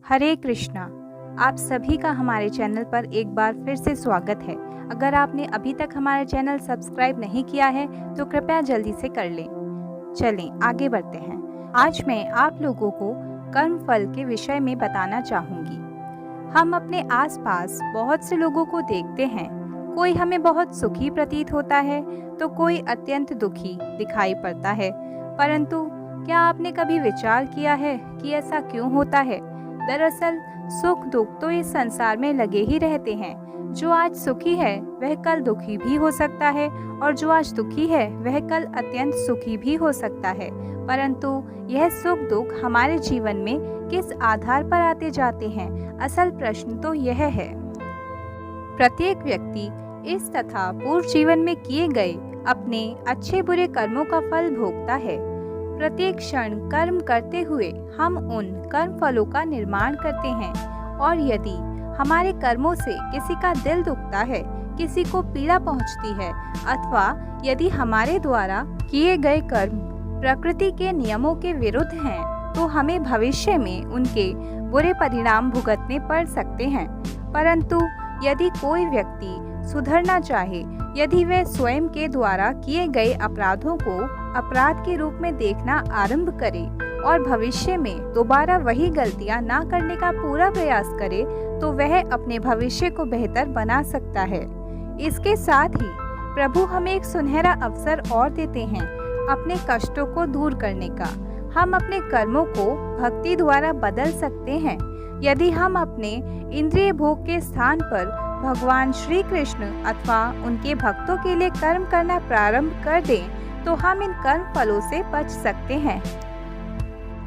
हरे कृष्णा। आप सभी का हमारे चैनल पर एक बार फिर से स्वागत है। अगर आपने अभी तक हमारा चैनल सब्सक्राइब नहीं किया है तो कृपया जल्दी से कर लें। चलें आगे बढ़ते हैं। आज मैं आप लोगों को कर्म फल के विषय में बताना चाहूँगी। हम अपने आसपास बहुत से लोगों को देखते हैं। कोई हमें बहुत सुखी प्रतीत होता है तो कोई अत्यंत दुखी दिखाई पड़ता है। परंतु क्या आपने कभी विचार किया है कि ऐसा क्यों होता है? दरअसल सुख दुख तो इस संसार में लगे ही रहते हैं। जो आज सुखी है वह कल दुखी भी हो सकता है और जो आज दुखी है वह कल अत्यंत सुखी भी हो सकता है। परंतु यह सुख दुख हमारे जीवन में किस आधार पर आते जाते हैं, असल प्रश्न तो यह है। प्रत्येक व्यक्ति इस तथा पूर्व जीवन में किए गए अपने अच्छे बुरे कर्मों का फल भोगता है। प्रत्येक क्षण कर्म करते हुए हम उन कर्म फलों का निर्माण करते हैं और यदि हमारे कर्मों से किसी का दिल दुखता है, किसी को पीड़ा पहुंचती है अथवा यदि हमारे द्वारा किए गए कर्म प्रकृति के नियमों के विरुद्ध हैं, तो हमें भविष्य में उनके बुरे परिणाम भुगतने पड़ सकते हैं। परंतु यदि कोई व्यक्ति सुधरना चाहे, यदि वह स्वयं के द्वारा किए गए अपराधों को अपराध के रूप में देखना आरंभ करे और भविष्य में दोबारा वही गलतियां ना करने का पूरा प्रयास करे, तो वह अपने भविष्य को बेहतर बना सकता है। इसके साथ ही प्रभु हमें एक सुनहरा अवसर और देते हैं अपने कष्टों को दूर करने का। हम अपने कर्मों को भक्ति द्वारा बदल सकते हैं। यदि हम अपने इंद्रिय भोग के स्थान पर भगवान श्री कृष्ण अथवा उनके भक्तों के लिए कर्म करना प्रारंभ कर दें, तो हम इन कर्म फलों से बच सकते हैं।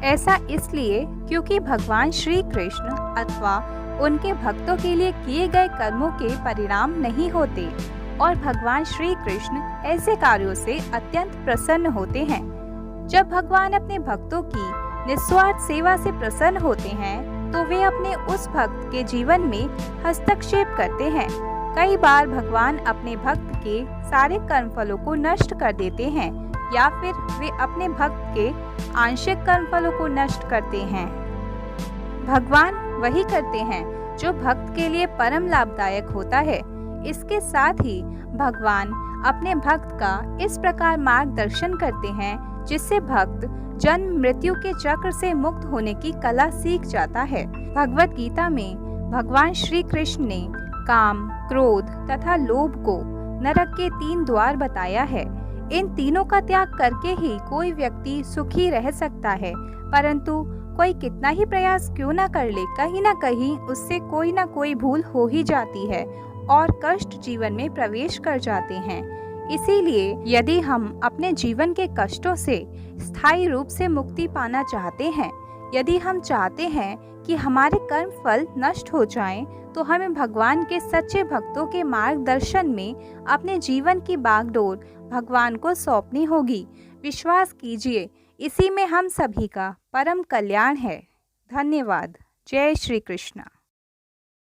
ऐसा इसलिए क्योंकि भगवान श्री कृष्ण अथवा उनके भक्तों के लिए किए गए कर्मों के परिणाम नहीं होते और भगवान श्री कृष्ण ऐसे कार्यों से अत्यंत प्रसन्न होते हैं। जब भगवान अपने भक्तों की निस्वार्थ सेवा से प्रसन्न होते हैं तो वे अपने उस भक्त के जीवन में हस्तक्षेप करते हैं। कई बार भगवान अपने भक्त के सारे कर्मफलों को नष्ट कर देते हैं या फिर वे अपने भक्त के आंशिक कर्मफलों को नष्ट करते हैं। भगवान वही करते हैं जो भक्त के लिए परम लाभदायक होता है। इसके साथ ही भगवान अपने भक्त का इस प्रकार मार्गदर्शन करते हैं जिससे भक्त जन्म मृत्यु के चक्र से मुक्त होने की कला सीख जाता है। भगवत गीता में भगवान श्री कृष्ण ने काम, क्रोध तथा लोभ को नरक के 3 द्वार बताया है। इन तीनों का त्याग करके ही कोई व्यक्ति सुखी रह सकता है। परंतु कोई कितना ही प्रयास क्यों ना कर ले, कहीं ना कहीं उससे कोई ना कोई भूल हो ही जाती है और कष्ट जीवन में प्रवेश कर जाते हैं। इसीलिए यदि हम अपने जीवन के कष्टों से स्थायी रूप से मुक्ति पाना चाहते हैं, यदि हम चाहते हैं कि हमारे कर्म फल नष्ट हो जाएं, तो हमें भगवान के सच्चे भक्तों के मार्गदर्शन में अपने जीवन की बागडोर भगवान को सौंपनी होगी। विश्वास कीजिए, इसी में हम सभी का परम कल्याण है। धन्यवाद। जय श्री कृष्णा।